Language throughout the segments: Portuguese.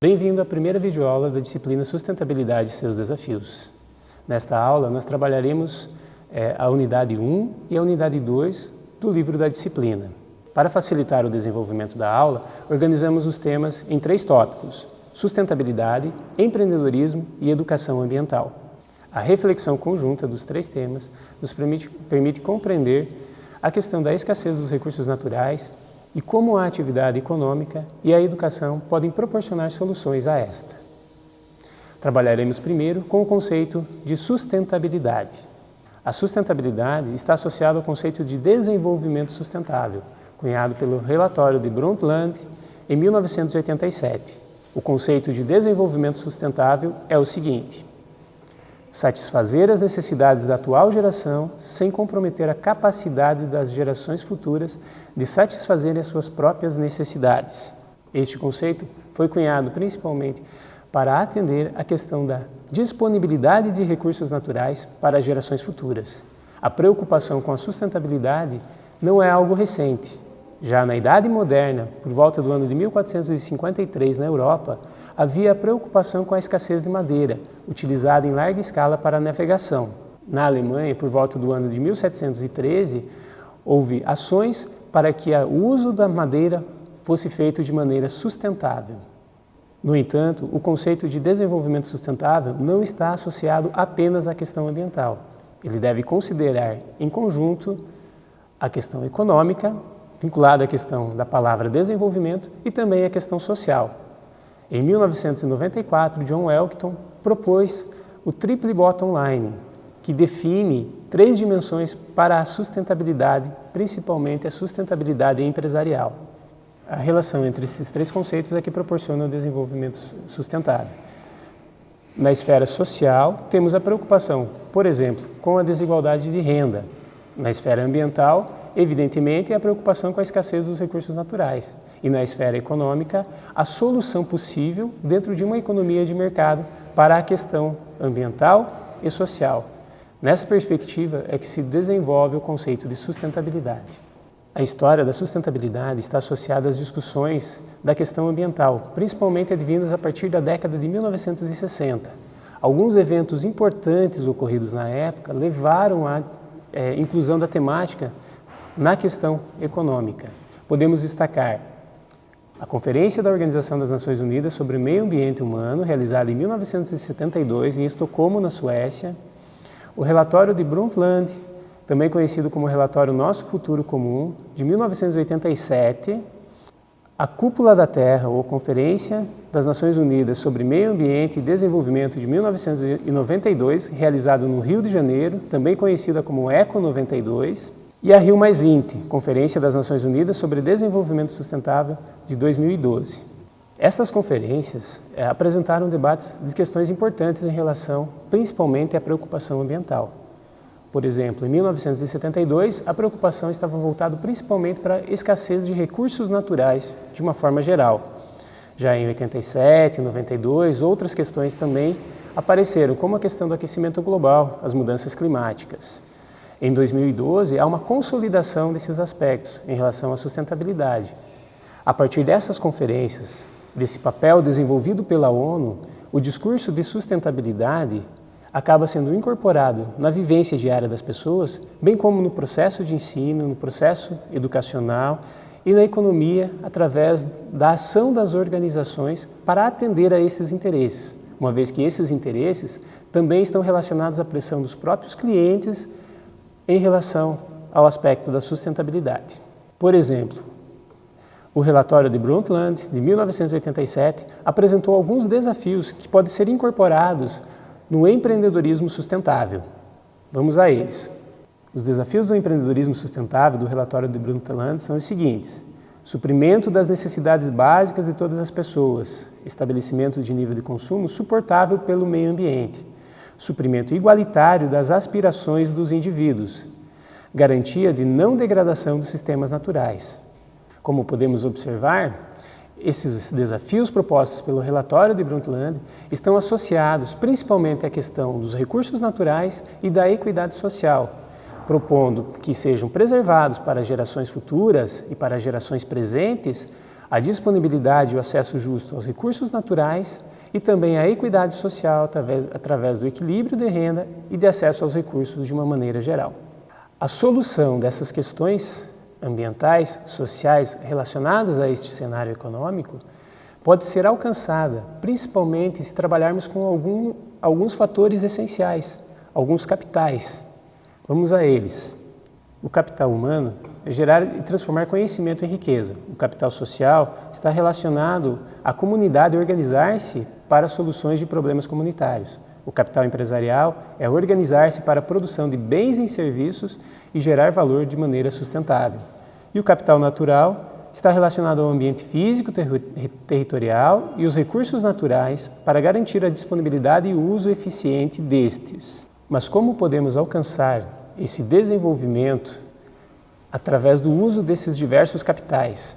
Bem-vindo à primeira videoaula da disciplina Sustentabilidade e seus desafios. Nesta aula, nós trabalharemos a unidade 1 e a unidade 2 do livro da disciplina. Para facilitar o desenvolvimento da aula, organizamos os temas em 3 tópicos: sustentabilidade, empreendedorismo e educação ambiental. A reflexão conjunta dos 3 temas nos permite compreender a questão da escassez dos recursos naturais e como a atividade econômica e a educação podem proporcionar soluções a esta. Trabalharemos primeiro com o conceito de sustentabilidade. A sustentabilidade está associada ao conceito de desenvolvimento sustentável, cunhado pelo relatório de Brundtland em 1987. O conceito de desenvolvimento sustentável é o seguinte: satisfazer as necessidades da atual geração sem comprometer a capacidade das gerações futuras de satisfazerem as suas próprias necessidades. Este conceito foi cunhado principalmente para atender à questão da disponibilidade de recursos naturais para as gerações futuras. A preocupação com a sustentabilidade não é algo recente. Já na Idade Moderna, por volta do ano de 1453 na Europa, havia a preocupação com a escassez de madeira, utilizada em larga escala para a navegação. Na Alemanha, por volta do ano de 1713, houve ações para que o uso da madeira fosse feito de maneira sustentável. No entanto, o conceito de desenvolvimento sustentável não está associado apenas à questão ambiental. Ele deve considerar, em conjunto, a questão econômica, vinculada à questão da palavra desenvolvimento, e também a questão social. Em 1994, John Elkington propôs o Triple Bottom Line, que define 3 dimensões para a sustentabilidade, principalmente a sustentabilidade empresarial. A relação entre esses 3 conceitos é que proporciona o desenvolvimento sustentável. Na esfera social, temos a preocupação, por exemplo, com a desigualdade de renda. Na esfera ambiental, evidentemente, a preocupação com a escassez dos recursos naturais. E na esfera econômica, a solução possível dentro de uma economia de mercado para a questão ambiental e social. Nessa perspectiva é que se desenvolve o conceito de sustentabilidade. A história da sustentabilidade está associada às discussões da questão ambiental, principalmente advindas a partir da década de 1960. Alguns eventos importantes ocorridos na época levaram à inclusão da temática na questão econômica. Podemos destacar a Conferência da Organização das Nações Unidas sobre o Meio Ambiente Humano, realizada em 1972 em Estocolmo, na Suécia, o relatório de Brundtland, também conhecido como relatório Nosso Futuro Comum, de 1987, a Cúpula da Terra, ou Conferência das Nações Unidas sobre Meio Ambiente e Desenvolvimento de 1992, realizada no Rio de Janeiro, também conhecida como ECO 92, e a Rio+20, Conferência das Nações Unidas sobre Desenvolvimento Sustentável, de 2012. Estas conferências apresentaram debates de questões importantes em relação, principalmente, à preocupação ambiental. Por exemplo, em 1972, a preocupação estava voltada principalmente para a escassez de recursos naturais, de uma forma geral. Já em 87, 92, outras questões também apareceram, como a questão do aquecimento global, as mudanças climáticas. Em 2012, há uma consolidação desses aspectos em relação à sustentabilidade. A partir dessas conferências, desse papel desenvolvido pela ONU, o discurso de sustentabilidade acaba sendo incorporado na vivência diária das pessoas, bem como no processo de ensino, no processo educacional e na economia, através da ação das organizações para atender a esses interesses, uma vez que esses interesses também estão relacionados à pressão dos próprios clientes em relação ao aspecto da sustentabilidade. Por exemplo, o relatório de Brundtland, de 1987, apresentou alguns desafios que podem ser incorporados no empreendedorismo sustentável. Vamos a eles. Os desafios do empreendedorismo sustentável do relatório de Brundtland são os seguintes: suprimento das necessidades básicas de todas as pessoas, estabelecimento de nível de consumo suportável pelo meio ambiente, suprimento igualitário das aspirações dos indivíduos, garantia de não degradação dos sistemas naturais. Como podemos observar, esses desafios propostos pelo relatório de Brundtland estão associados principalmente à questão dos recursos naturais e da equidade social, propondo que sejam preservados para gerações futuras e para gerações presentes a disponibilidade e o acesso justo aos recursos naturais e também a equidade social através do equilíbrio de renda e de acesso aos recursos de uma maneira geral. A solução dessas questões ambientais, sociais relacionadas a este cenário econômico pode ser alcançada principalmente se trabalharmos com alguns fatores essenciais, alguns capitais. Vamos a eles. O capital humano é gerar e transformar conhecimento em riqueza. O capital social está relacionado à comunidade organizar-se para soluções de problemas comunitários. O capital empresarial é organizar-se para a produção de bens e serviços e gerar valor de maneira sustentável. E o capital natural está relacionado ao ambiente físico, territorial e os recursos naturais para garantir a disponibilidade e o uso eficiente destes. Mas como podemos alcançar esse desenvolvimento através do uso desses diversos capitais?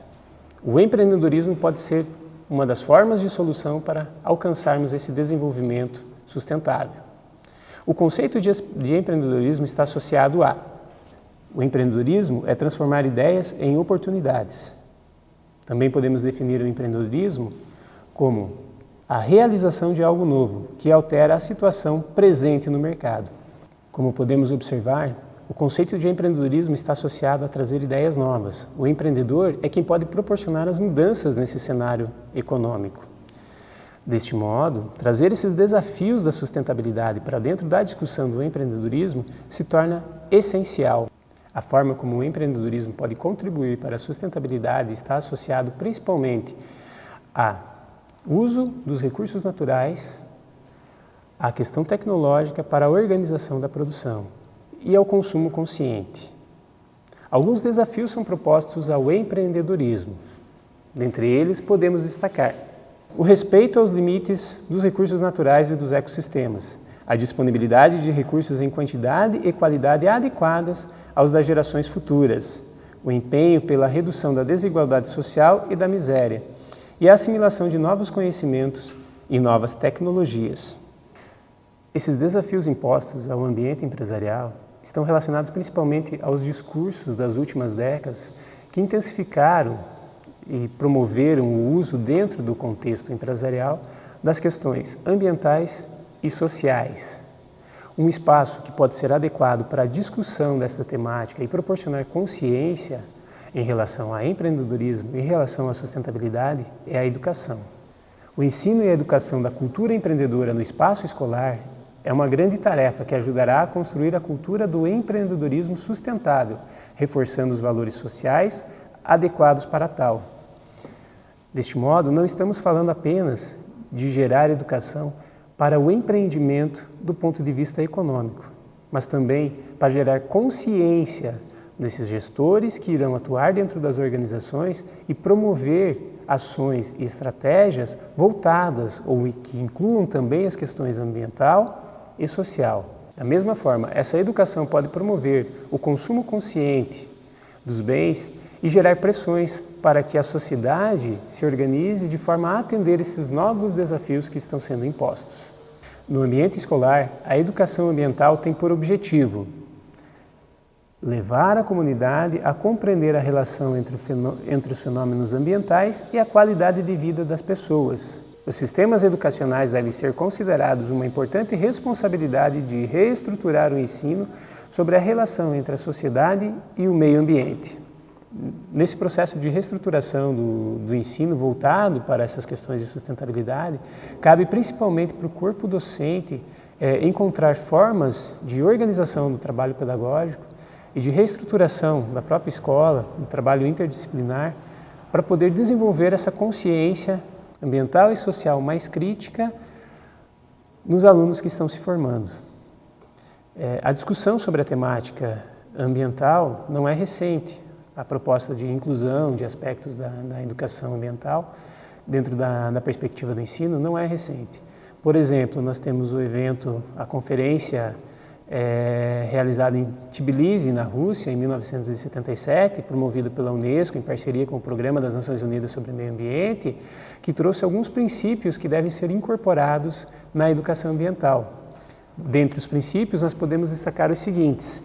O empreendedorismo pode ser uma das formas de solução para alcançarmos esse desenvolvimento sustentável. O conceito de empreendedorismo está associado a: o empreendedorismo é transformar ideias em oportunidades. Também podemos definir o empreendedorismo como a realização de algo novo, que altera a situação presente no mercado. Como podemos observar, o conceito de empreendedorismo está associado a trazer ideias novas. O empreendedor é quem pode proporcionar as mudanças nesse cenário econômico. Deste modo, trazer esses desafios da sustentabilidade para dentro da discussão do empreendedorismo se torna essencial. A forma como o empreendedorismo pode contribuir para a sustentabilidade está associado principalmente ao uso dos recursos naturais, à questão tecnológica para a organização da produção e ao consumo consciente. Alguns desafios são propostos ao empreendedorismo. Dentre eles, podemos destacar o respeito aos limites dos recursos naturais e dos ecossistemas, a disponibilidade de recursos em quantidade e qualidade adequadas aos das gerações futuras, o empenho pela redução da desigualdade social e da miséria, e a assimilação de novos conhecimentos e novas tecnologias. Esses desafios impostos ao ambiente empresarial estão relacionados principalmente aos discursos das últimas décadas que intensificaram e promoveram o uso dentro do contexto empresarial das questões ambientais e sociais. Um espaço que pode ser adequado para a discussão dessa temática e proporcionar consciência em relação ao empreendedorismo, em relação à sustentabilidade, é a educação. O ensino e a educação da cultura empreendedora no espaço escolar é uma grande tarefa que ajudará a construir a cultura do empreendedorismo sustentável, reforçando os valores sociais adequados para tal. Deste modo, não estamos falando apenas de gerar educação para o empreendimento do ponto de vista econômico, mas também para gerar consciência desses gestores que irão atuar dentro das organizações e promover ações e estratégias voltadas ou que incluam também as questões ambiental e social. Da mesma forma, essa educação pode promover o consumo consciente dos bens e gerar pressões para que a sociedade se organize de forma a atender esses novos desafios que estão sendo impostos. No ambiente escolar, a educação ambiental tem por objetivo levar a comunidade a compreender a relação entre os fenômenos ambientais e a qualidade de vida das pessoas. Os sistemas educacionais devem ser considerados uma importante responsabilidade de reestruturar o ensino sobre a relação entre a sociedade e o meio ambiente. Nesse processo de reestruturação do ensino voltado para essas questões de sustentabilidade, cabe principalmente para o corpo docente encontrar formas de organização do trabalho pedagógico e de reestruturação da própria escola, um trabalho interdisciplinar, para poder desenvolver essa consciência ambiental e social mais crítica nos alunos que estão se formando. A discussão sobre a temática ambiental não é recente. A proposta de inclusão de aspectos da educação ambiental dentro da perspectiva do ensino não é recente. Por exemplo, nós temos o evento, a conferência realizada em Tbilisi, na Rússia, em 1977, promovida pela Unesco em parceria com o Programa das Nações Unidas sobre o Meio Ambiente, que trouxe alguns princípios que devem ser incorporados na educação ambiental. Dentre os princípios, nós podemos destacar os seguintes: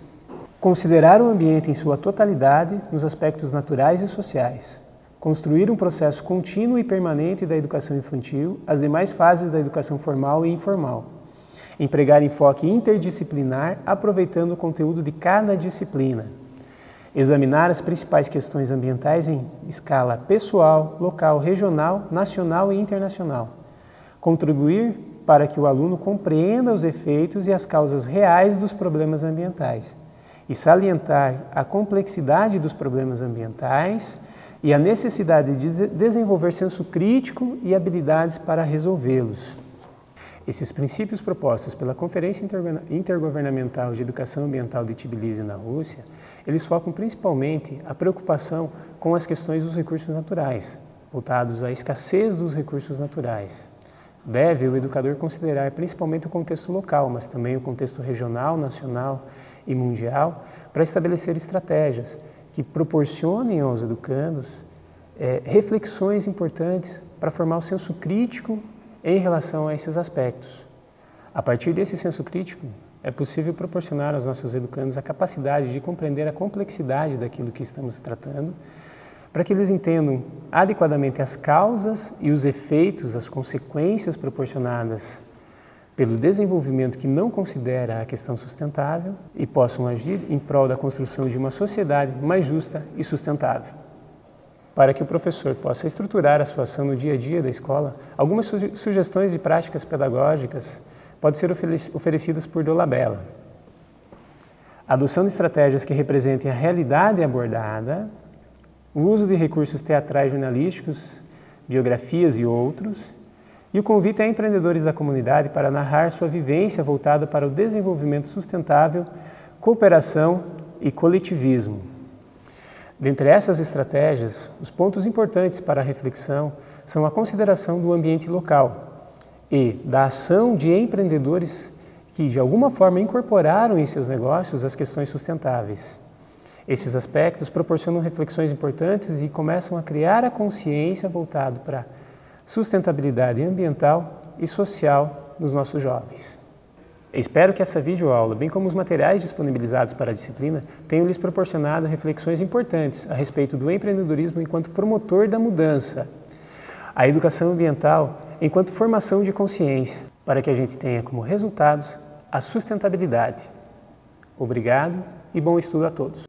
considerar o ambiente em sua totalidade nos aspectos naturais e sociais, construir um processo contínuo e permanente da educação infantil, as demais fases da educação formal e informal. Empregar enfoque interdisciplinar, aproveitando o conteúdo de cada disciplina. Examinar as principais questões ambientais em escala pessoal, local, regional, nacional e internacional. Contribuir para que o aluno compreenda os efeitos e as causas reais dos problemas ambientais e salientar a complexidade dos problemas ambientais e a necessidade de desenvolver senso crítico e habilidades para resolvê-los. Esses princípios propostos pela Conferência Intergovernamental de Educação Ambiental de Tbilisi, na Rússia, eles focam principalmente a preocupação com as questões dos recursos naturais, voltados à escassez dos recursos naturais. Deve o educador considerar principalmente o contexto local, mas também o contexto regional, nacional e mundial, para estabelecer estratégias que proporcionem aos educandos reflexões importantes para formar o senso crítico em relação a esses aspectos. A partir desse senso crítico, é possível proporcionar aos nossos educandos a capacidade de compreender a complexidade daquilo que estamos tratando, para que eles entendam adequadamente as causas e os efeitos, as consequências proporcionadas pelo desenvolvimento que não considera a questão sustentável e possam agir em prol da construção de uma sociedade mais justa e sustentável. Para que o professor possa estruturar a sua ação no dia a dia da escola, algumas sugestões de práticas pedagógicas podem ser oferecidas por Dolabella. A adoção de estratégias que representem a realidade abordada, o uso de recursos teatrais jornalísticos, biografias e outros, e o convite a empreendedores da comunidade para narrar sua vivência voltada para o desenvolvimento sustentável, cooperação e coletivismo. Dentre essas estratégias, os pontos importantes para a reflexão são a consideração do ambiente local e da ação de empreendedores que, de alguma forma, incorporaram em seus negócios as questões sustentáveis. Esses aspectos proporcionam reflexões importantes e começam a criar a consciência voltada para a sustentabilidade ambiental e social nos nossos jovens. Espero que essa videoaula, bem como os materiais disponibilizados para a disciplina, tenham lhes proporcionado reflexões importantes a respeito do empreendedorismo enquanto promotor da mudança, a educação ambiental enquanto formação de consciência, para que a gente tenha como resultados a sustentabilidade. Obrigado e bom estudo a todos.